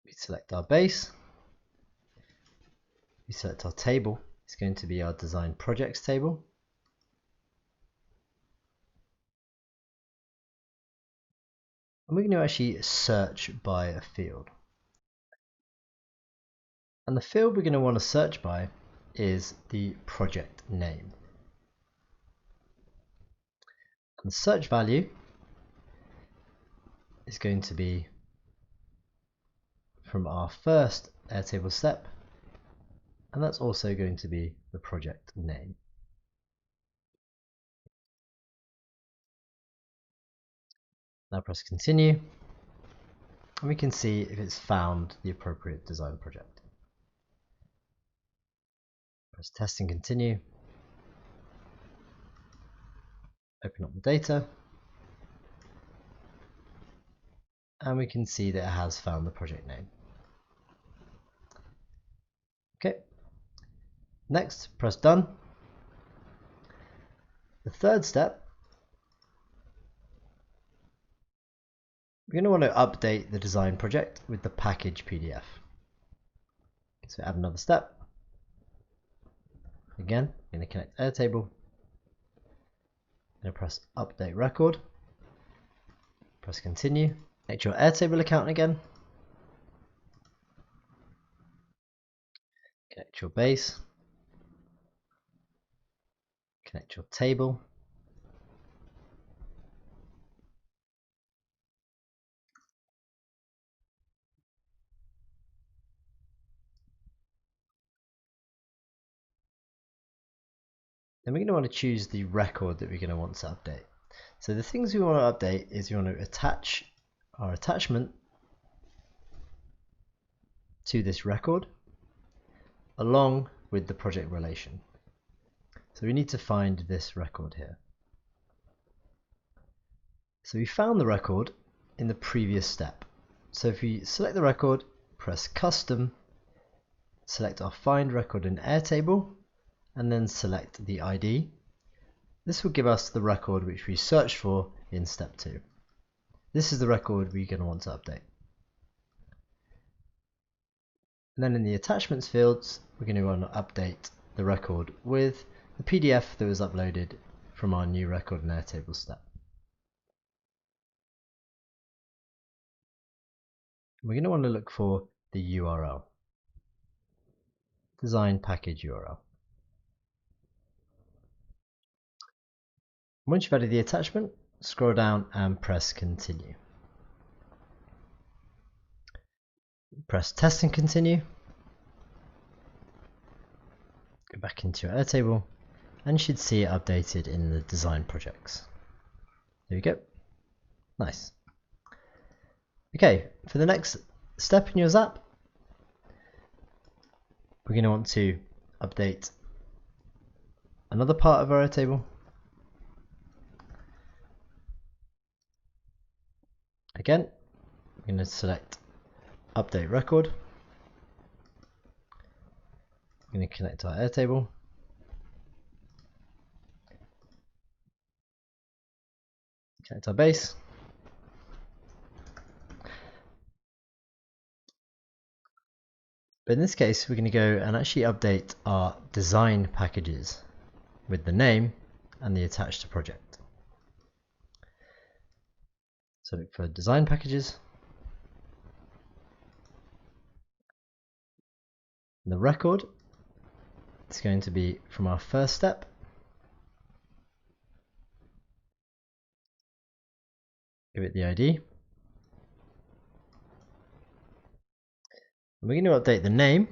We select our base. We select our table. It's going to be our design projects table. And we're going to actually search by a field. And the field we're going to want to search by is the project name. And the search value is going to be from our first Airtable step, and that's also going to be the project name. Now press continue, and we can see if it's found the appropriate design project. Press test and continue. Open up the data, and we can see that it has found the project name. Okay, next press done. The third step, we're going to want to update the design project with the package PDF. So add another step. Again, I'm going to connect Airtable. I'm going to press update record. Press continue. Connect your Airtable account again. Connect your base. Connect your table. Then we're going to want to choose the record that we're going to want to update. So the things we want to update is we want to attach our attachment to this record along with the project relation. So we need to find this record here. So we found the record in the previous step. So if we select the record, press custom, select our find record in Airtable, and then select the ID. This will give us the record which we searched for in step 2. This is the record we're going to want to update. And then in the attachments fields, we're going to want to update the record with the PDF that was uploaded from our new record in Airtable step. We're going to want to look for the URL, design package URL. Once you've added the attachment, scroll down and press continue. Press test and continue. Go back into your Airtable and you should see it updated in the design projects. There we go. Nice. Okay, for the next step in your Zap, we're going to want to update another part of our Airtable. Again, we're going to select update record. We're going to connect our Airtable. Connect our base. But in this case, we're going to go and actually update our design packages with the name and the attached project. So look for design packages. The record is going to be from our first step. Give it the ID. And we're going to update the name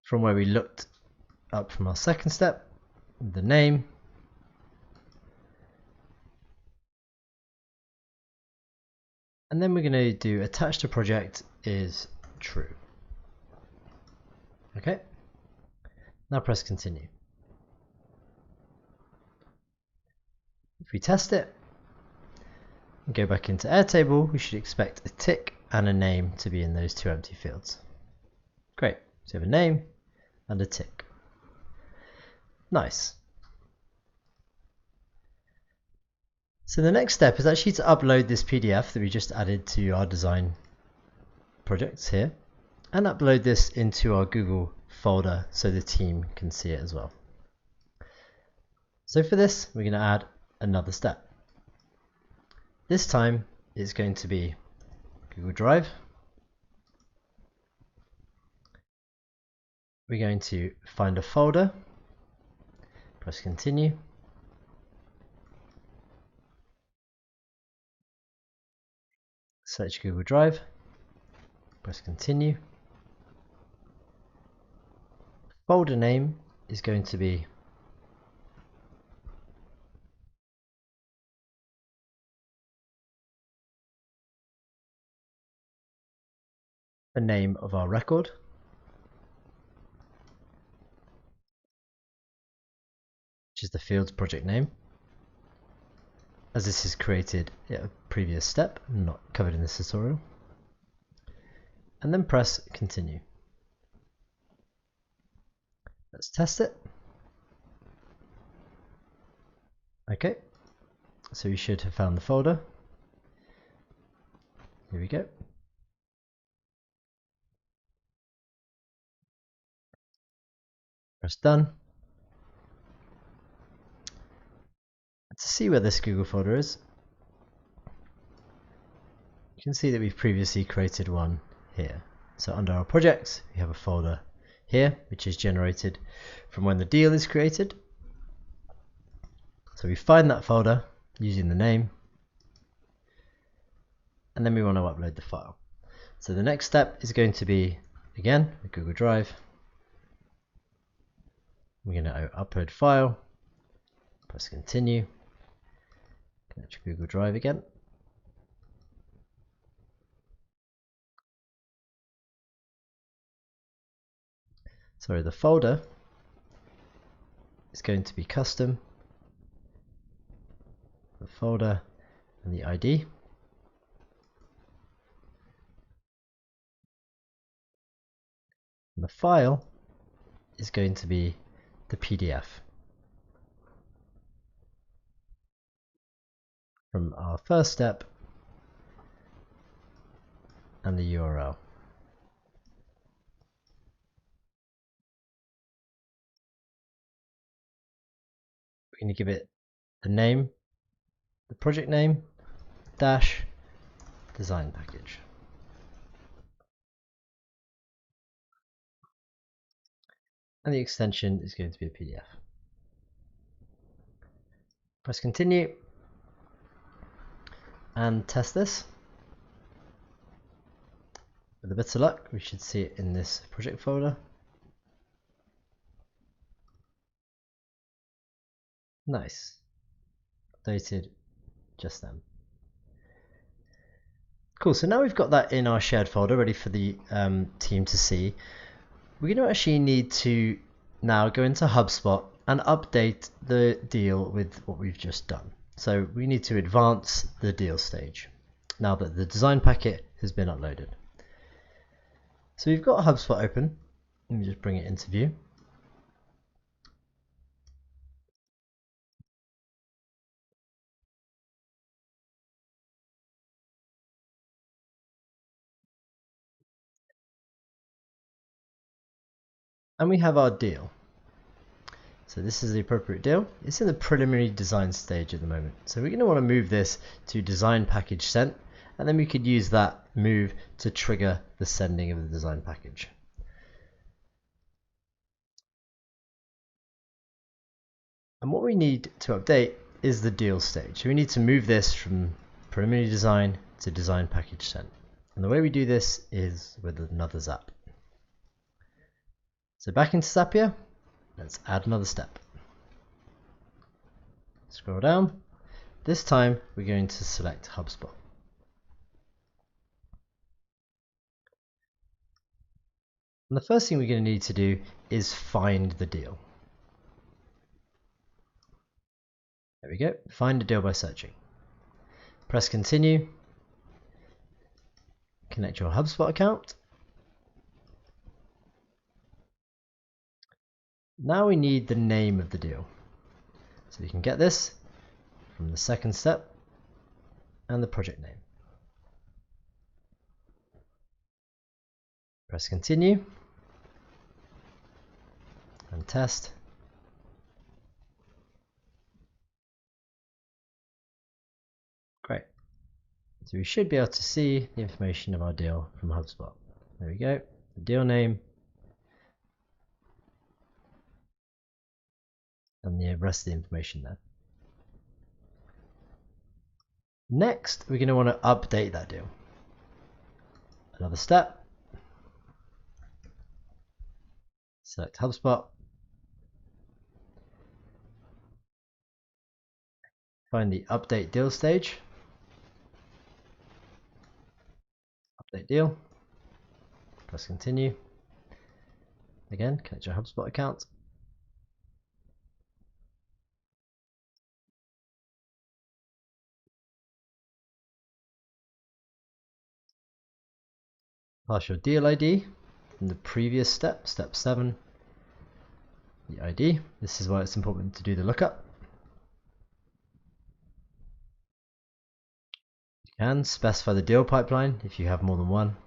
from where we looked up from our second step. The name. And then we're going to do attach to project is true. Okay. Now press continue. If we test it and go back into Airtable, we should expect a tick and a name to be in those two empty fields. Great. So we have a name and a tick. Nice. So the next step is actually to upload this PDF that we just added to our design projects here, and upload this into our Google folder so the team can see it as well. So for this, we're going to add another step. This time it's going to be Google Drive. We're going to find a folder, press continue. Search Google Drive, press continue. Folder name is going to be the name of our record. Which is the field's project name. As this is created at a previous step, not covered in this tutorial. And then press continue. Let's test it. Okay, so you should have found the folder. Here we go. Press done. To see where this Google folder is, you can see that we've previously created one here. So under our projects, we have a folder here, which is generated from when the deal is created. So we find that folder using the name, and then we want to upload the file. So the next step is going to be, again, a Google Drive. We're going to upload file, press continue, connect to Google Drive again. Sorry, the folder is going to be custom, the folder and the ID. And the file is going to be the PDF from our first step and the URL. We're going to give it the name, the project name, dash, design package. And the extension is going to be a PDF. Press continue and test this. With a bit of luck, we should see it in this project folder. Nice. Updated just then. Cool, so now we've got that in our shared folder ready for the team to see. We're going to actually need to now go into Hubspot and update the deal with what we've just done. So we need to advance the deal stage now that the design packet has been uploaded. So we've got Hubspot open. Let me just bring it into view. And we have our deal. So this is the appropriate deal. It's in the preliminary design stage at the moment. So we're going to want to move this to design package sent, and then we could use that move to trigger the sending of the design package. And what we need to update is the deal stage. So we need to move this from preliminary design to design package sent. And the way we do this is with another Zap. So back into Zapier, let's add another step. Scroll down. This time we're going to select Hubspot. And the first thing we're going to need to do is find the deal. There we go. Find a deal by searching. Press continue. Connect your Hubspot account. Now we need the name of the deal. So you can get this from the second step and the project name. Press continue and test. Great. So we should be able to see the information of our deal from Hubspot. There we go, the deal name and the rest of the information there. Next, we're going to want to update that deal. Another step. Select Hubspot. Find the update deal stage. Update deal. Press continue. Again, connect your Hubspot account. Pass your deal ID from the previous step, step 7. The ID. This is why it's important to do the lookup. You can specify the deal pipeline if you have more than one.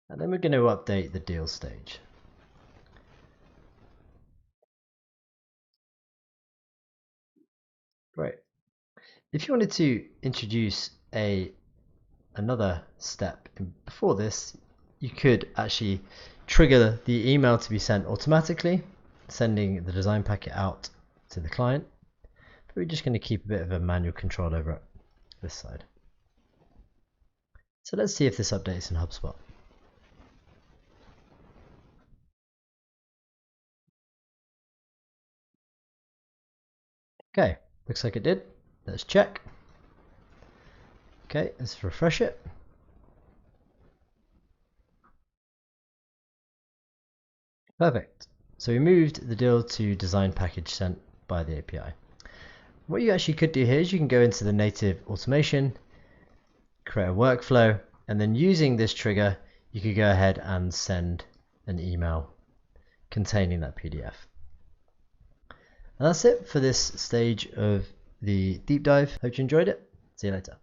And then we're going to update the deal stage. Great. If you wanted to introduce another step before this, you could actually trigger the email to be sent automatically, sending the design packet out to the client. But we're just going to keep a bit of a manual control over it this side. So let's see if this updates in Hubspot. Okay, looks like it did. Let's check. Okay, let's refresh it. Perfect. So we moved the deal to design package sent by the API. What you actually could do here is you can go into the native automation, create a workflow, and then using this trigger, you could go ahead and send an email containing that PDF. And that's it for this stage of the deep dive. Hope you enjoyed it. See you later.